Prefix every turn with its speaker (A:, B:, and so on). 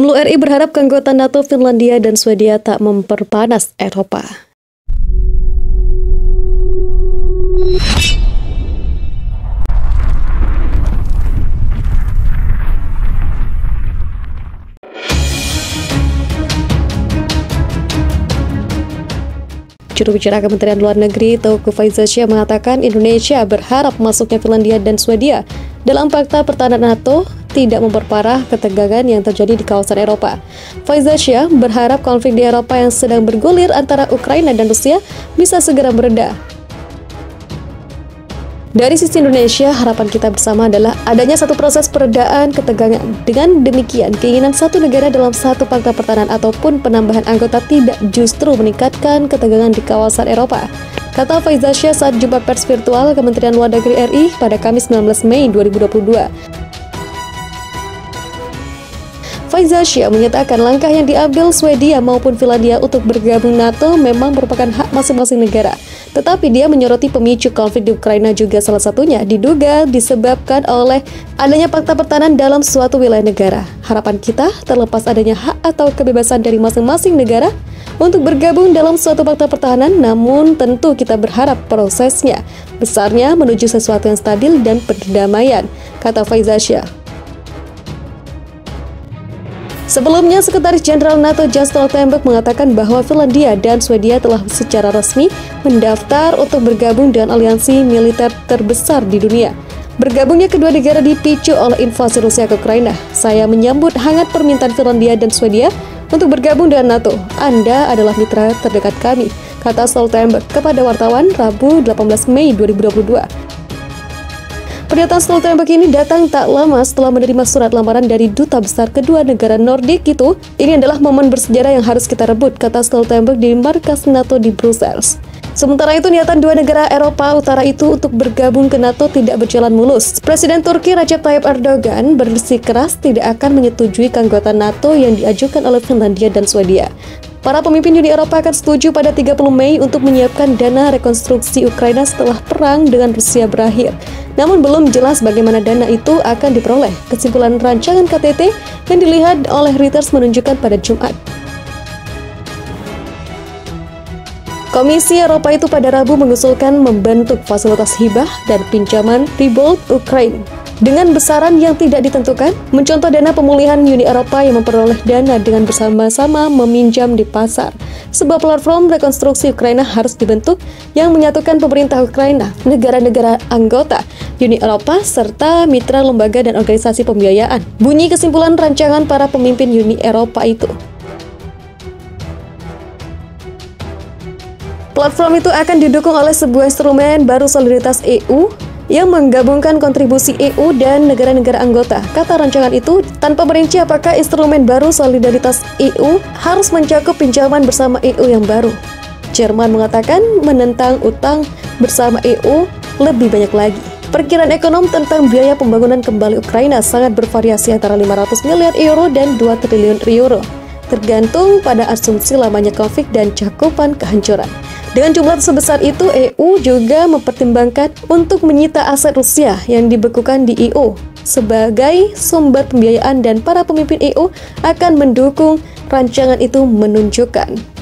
A: Kemlu RI berharap keanggotaan NATO Finlandia dan Swedia tak memperpanas Eropa. Juru bicara Kementerian Luar Negeri Teuku Faizasyah mengatakan Indonesia berharap masuknya Finlandia dan Swedia dalam Fakta Pertahanan NATO tidak memperparah ketegangan yang terjadi di kawasan Eropa. Faizasyah berharap konflik di Eropa yang sedang bergulir antara Ukraina dan Rusia bisa segera mereda. Dari sisi Indonesia, harapan kita bersama adalah adanya satu proses peredaan ketegangan. Dengan demikian, keinginan satu negara dalam satu fakta pertahanan ataupun penambahan anggota tidak justru meningkatkan ketegangan di kawasan Eropa, kata Faizasyah saat jumpa pers virtual Kementerian Luar Negeri RI pada Kamis 19 Mei 2022. Faizasyah menyatakan langkah yang diambil Swedia maupun Finlandia untuk bergabung NATO memang merupakan hak masing-masing negara. Tetapi dia menyoroti pemicu konflik di Ukraina juga salah satunya diduga disebabkan oleh adanya fakta pertahanan dalam suatu wilayah negara. Harapan kita terlepas adanya hak atau kebebasan dari masing-masing negara untuk bergabung dalam suatu fakta pertahanan, namun tentu kita berharap prosesnya besarnya menuju sesuatu yang stabil dan perdamaian, kata Faizasyah. Sebelumnya, Sekretaris Jenderal NATO Jens Stoltenberg mengatakan bahwa Finlandia dan Swedia telah secara resmi mendaftar untuk bergabung dengan aliansi militer terbesar di dunia. Bergabungnya kedua negara dipicu oleh invasi Rusia ke Ukraina. Saya menyambut hangat permintaan Finlandia dan Swedia untuk bergabung dengan NATO. Anda adalah mitra terdekat kami, kata Stoltenberg kepada wartawan Rabu 18 Mei 2022. Pernyataan Stoltenberg ini datang tak lama setelah menerima surat lamaran dari duta besar kedua negara Nordik itu. Ini adalah momen bersejarah yang harus kita rebut, kata Stoltenberg di markas NATO di Brussels. Sementara itu, niatan dua negara Eropa Utara itu untuk bergabung ke NATO tidak berjalan mulus. Presiden Turki Recep Tayyip Erdogan bersikeras tidak akan menyetujui keanggotaan NATO yang diajukan oleh Finlandia dan Swedia. Para pemimpin Uni Eropa akan setuju pada 30 Mei untuk menyiapkan dana rekonstruksi Ukraina setelah perang dengan Rusia berakhir. Namun belum jelas bagaimana dana itu akan diperoleh. Kesimpulan rancangan KTT yang dilihat oleh Reuters menunjukkan pada Jumat. Komisi Eropa itu pada Rabu mengusulkan membentuk fasilitas hibah dan pinjaman Rebuild Ukraine dengan besaran yang tidak ditentukan, mencontoh dana pemulihan Uni Eropa yang memperoleh dana dengan bersama-sama meminjam di pasar. Sebuah platform rekonstruksi Ukraina harus dibentuk yang menyatukan pemerintah Ukraina, negara-negara anggota Uni Eropa, serta mitra lembaga dan organisasi pembiayaan. Bunyi kesimpulan rancangan para pemimpin Uni Eropa itu. Platform itu akan didukung oleh sebuah instrumen baru solidaritas EU yang menggabungkan kontribusi EU dan negara-negara anggota. Kata rancangan itu, tanpa merinci apakah instrumen baru solidaritas EU harus mencakup pinjaman bersama EU yang baru. Jerman mengatakan menentang utang bersama EU lebih banyak lagi. Perkiraan ekonom tentang biaya pembangunan kembali Ukraina sangat bervariasi antara 500 miliar euro dan 2 triliun euro, tergantung pada asumsi lamanya konflik dan cakupan kehancuran. Dengan jumlah sebesar itu, EU juga mempertimbangkan untuk menyita aset Rusia yang dibekukan di EU sebagai sumber pembiayaan, dan para pemimpin EU akan mendukung rancangan itu menunjukkan